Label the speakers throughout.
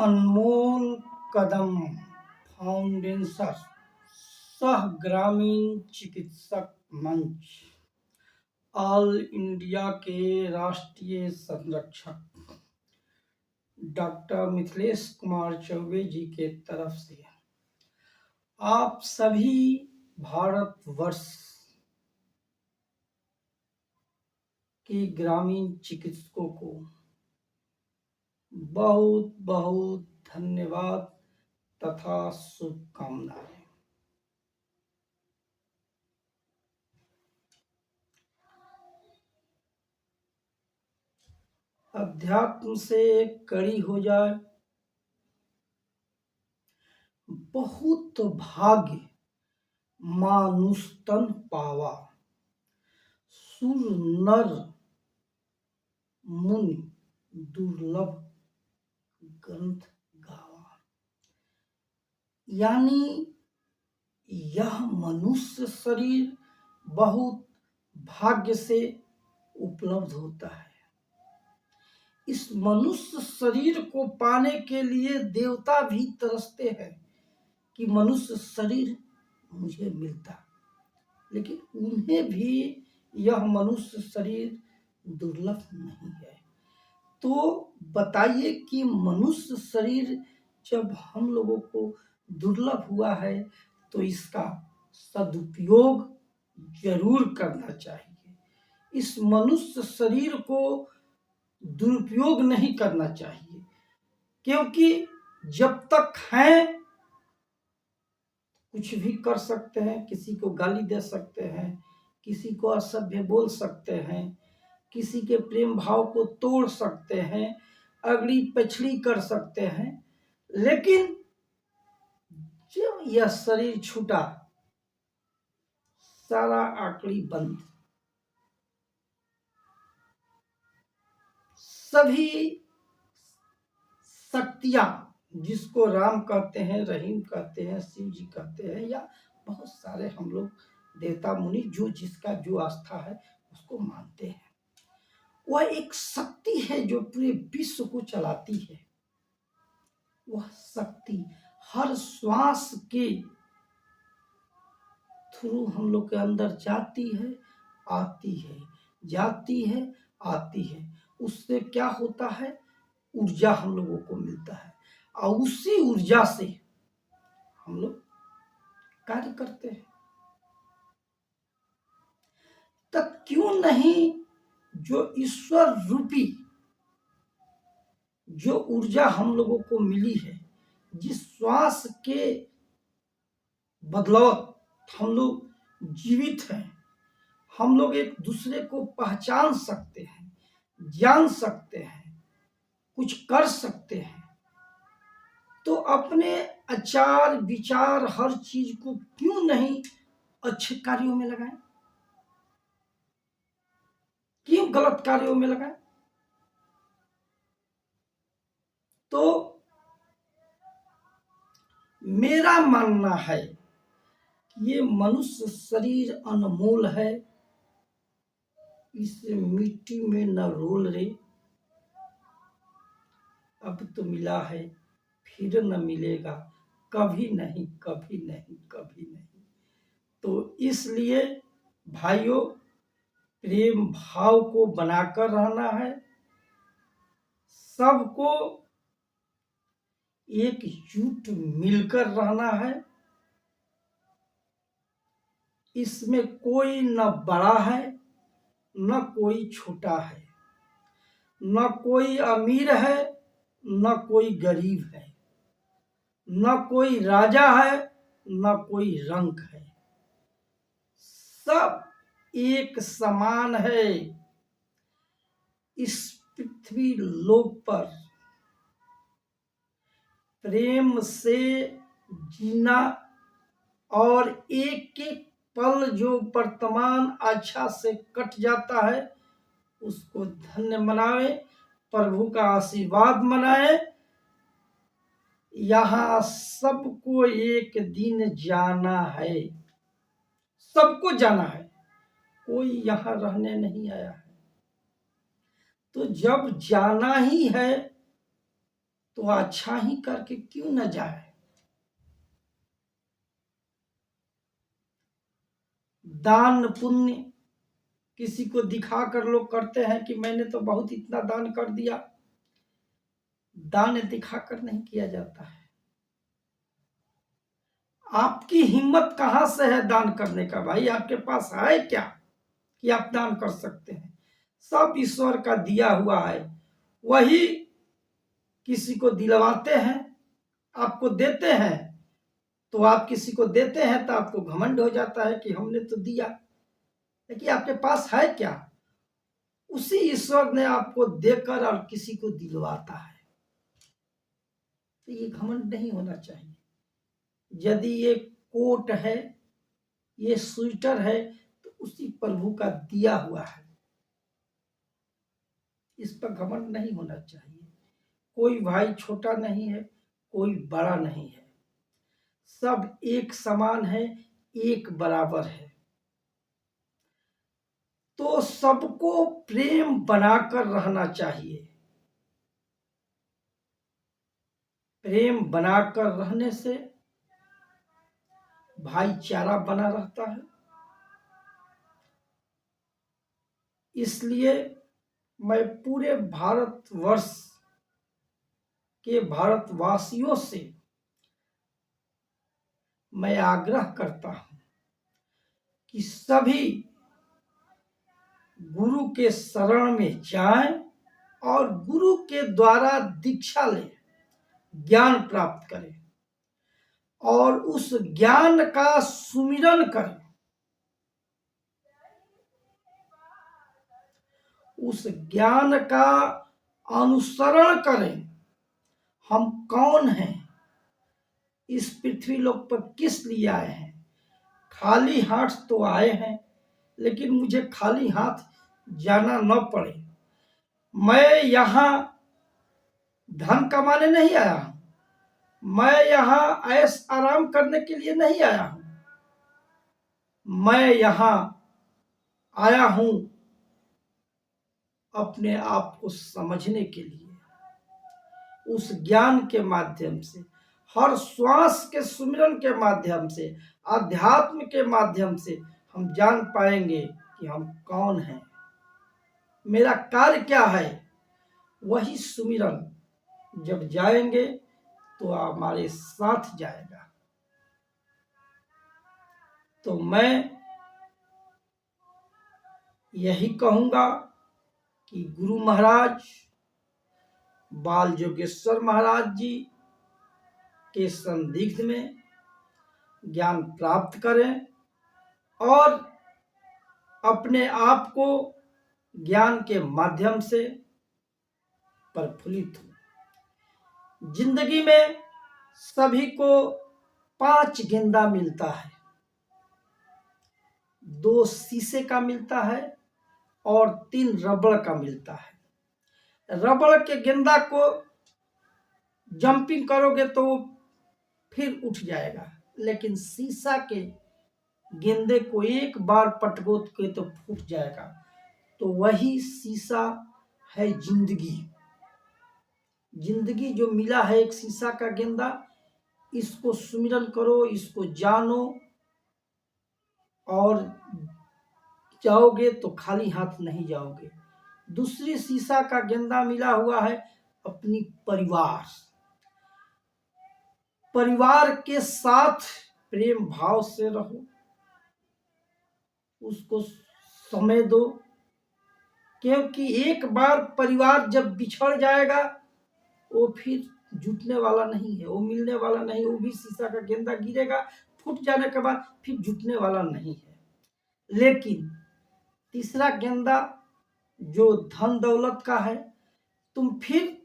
Speaker 1: अनमोल कदम foundation सह ग्रामीण चिकित्सक मंच ऑल इंडिया के राष्ट्रीय संरक्षक डॉक्टर मिथिलेश कुमार चौबे जी के तरफ से आप सभी भारतवर्ष के ग्रामीण चिकित्सकों को बहुत बहुत धन्यवाद तथा शुभकामनाएं। अध्यात्म से कड़ी हो जाए, बहुत भाग्य मानुस्तन पावा, सुर नर मुनि दुर्लभ ग्रंथ गावा। यानी यह मनुष्य शरीर बहुत भाग्य से उपलब्ध होता है। इस मनुष्य शरीर को पाने के लिए देवता भी तरसते हैं कि मनुष्य शरीर मुझे मिलता, लेकिन उन्हें भी यह मनुष्य शरीर दुर्लभ नहीं है। तो बताइए कि मनुष्य शरीर जब हम लोगों को दुर्लभ हुआ है तो इसका सदुपयोग जरूर करना चाहिए। इस मनुष्य शरीर को दुरुपयोग नहीं करना चाहिए, क्योंकि जब तक हैं कुछ भी कर सकते हैं, किसी को गाली दे सकते हैं, किसी को असभ्य बोल सकते हैं, किसी के प्रेम भाव को तोड़ सकते हैं, अगली पछड़ी कर सकते हैं। लेकिन जब यह शरीर छूटा, सारा आकड़ी बंद, सभी शक्तियां, जिसको राम कहते हैं, रहीम कहते हैं, शिव जी कहते हैं, या बहुत सारे हम लोग देवता मुनि जो जिसका जो आस्था है उसको मानते हैं, वह एक शक्ति है जो पूरे विश्व को चलाती है। वह शक्ति हर श्वास के थ्रू हम लोग के अंदर जाती है, आती है, जाती है, आती है। उससे क्या होता है, ऊर्जा हम लोगों को मिलता है, और उसी ऊर्जा से हम लोग कार्य करते हैं। तब क्यों नहीं जो ईश्वर रूपी जो ऊर्जा हम लोगों को मिली है, जिस श्वास के बदौलत हम लोग जीवित हैं, हम लोग एक दूसरे को पहचान सकते हैं, जान सकते हैं, कुछ कर सकते हैं, तो अपने आचार विचार हर चीज को क्यों नहीं अच्छे कार्यों में लगाएं? क्यों गलत कार्यों में लगाएं? तो मेरा मानना है कि ये मनुष्य शरीर अनमोल है, इसे मिट्टी में न रोल रे, अब तो मिला है फिर न मिलेगा, कभी नहीं, कभी नहीं, कभी नहीं। तो इसलिए भाइयों, प्रेम भाव को बनाकर रहना है, सबको एकजुट मिलकर रहना है। इसमें कोई न बड़ा है न कोई छोटा है, न कोई अमीर है न कोई गरीब है, न कोई राजा है न कोई रंक है, सब एक समान है। इस पृथ्वी लोक पर प्रेम से जीना और एक एक पल जो वर्तमान अच्छा से कट जाता है उसको धन्य मनावे, प्रभु का आशीर्वाद मनाए। यहाँ सबको एक दिन जाना है, सबको जाना है, कोई यहाँ रहने नहीं आया है। तो जब जाना ही है तो अच्छा ही करके क्यों न जाए। दान पुण्य किसी को दिखाकर लोग करते हैं कि मैंने तो बहुत इतना दान कर दिया। दान दिखाकर नहीं किया जाता है। आपकी हिम्मत कहां से है दान करने का? भाई आपके पास है क्या कि आप दान कर सकते हैं? सब ईश्वर का दिया हुआ है, वही किसी को दिलवाते हैं, आपको देते हैं। तो आप किसी को देते हैं तो आपको घमंड हो जाता है कि हमने तो दिया, लेकिन आपके पास है क्या? उसी ईश्वर ने आपको देकर और किसी को दिलवाता है। तो ये घमंड नहीं होना चाहिए। यदि ये कोट है, ये स्वेटर है, तो उसी प्रभु का दिया हुआ है, इस पर घमंड नहीं होना चाहिए। कोई भाई छोटा नहीं है, कोई बड़ा नहीं है, सब एक समान है, एक बराबर है। तो सबको प्रेम बनाकर रहना चाहिए। प्रेम बनाकर रहने से भाईचारा बना रहता है। इसलिए मैं पूरे भारतवर्ष के भारतवासियों से मैं आग्रह करता हूं कि सभी गुरु के शरण में जाएं और गुरु के द्वारा दीक्षा लें, ज्ञान प्राप्त करें और उस ज्ञान का सुमिरन करें। उस ज्ञान का अनुसरण करें। हम कौन हैं, इस पृथ्वी लोक पर किस लिए आए हैं? खाली हाथ तो आए हैं, लेकिन मुझे खाली हाथ जाना न पड़े। मैं यहां धन कमाने नहीं आया हूं, मैं यहां ऐश आराम करने के लिए नहीं आया हूं। मैं यहां आया हूं अपने आप को समझने के लिए। उस ज्ञान के माध्यम से, हर श्वास के सुमिरन के माध्यम से, अध्यात्म के माध्यम से हम जान पाएंगे कि हम कौन हैं, मेरा कार्य क्या है। वही सुमिरन जब जाएंगे तो हमारे साथ जाएगा। तो मैं यही कहूंगा कि गुरु महाराज बाल योगेश्वर महाराज जी के संदिग्ध में ज्ञान प्राप्त करें और अपने आप को ज्ञान के माध्यम से प्रफुल्लित हो। जिंदगी में सभी को 5 गेंदा मिलता है, 2 शीशे का मिलता है और 3 रबड़ का मिलता है। रबड़ के गेंदा को जंपिंग करोगे तो वो फिर उठ जाएगा, लेकिन शीशा के गेंदे को एक बार पटगो के तो फूट जाएगा। तो वही शीशा है जिंदगी। जिंदगी जो मिला है एक शीशा का गेंदा, इसको सुमिरन करो, इसको जानो और जाओगे तो खाली हाथ नहीं जाओगे। दूसरी शीशा का गेंदा मिला हुआ है अपनी परिवार। परिवार के साथ प्रेम भाव से रहो, उसको समय दो, क्योंकि एक बार परिवार जब बिछड़ जाएगा वो फिर जुटने वाला नहीं है, वो मिलने वाला नहीं। वो भी शीशा का गेंदा गिरेगा, फूट जाने के बाद फिर जुटने वाला नहीं है। लेकिन तीसरा गेंदा जो धन दौलत का है, तुम फिर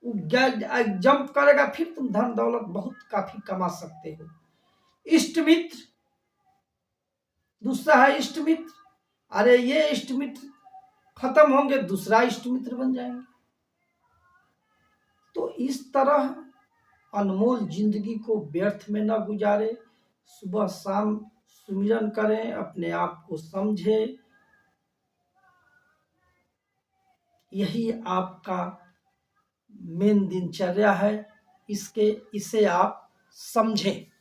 Speaker 1: जंप करेगा, फिर तुम धन दौलत बहुत काफी कमा सकते हो। इष्ट मित्र, दूसरा है इष्ट मित्र। अरे ये इष्ट मित्र खत्म होंगे, दूसरा इष्ट मित्र बन जाएंगे। तो इस तरह अनमोल जिंदगी को व्यर्थ में न गुजारे, सुबह शाम सुमिरन करें, अपने आप को समझें। यही आपका मेन दिनचर्या है, इसे आप समझें।